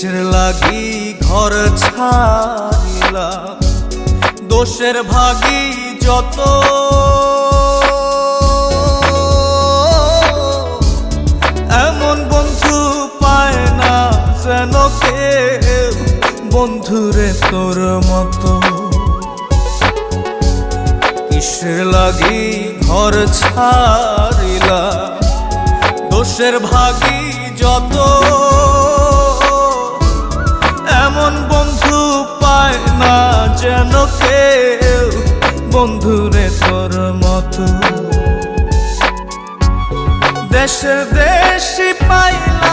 কিসের লাগি ঘর ছাড়িলাম, দোষের ভাগী যত, এমন বন্ধু পায় না যেন কেউ, বন্ধুরে তোর মতো। কিসের লাগি ঘর ছাড়িলাম, দোষের ভাগী যত, এমন বন্ধু পায় না যেন কেউ, বন্ধুরে তোর মতো। দেশে দেশি পাইলাম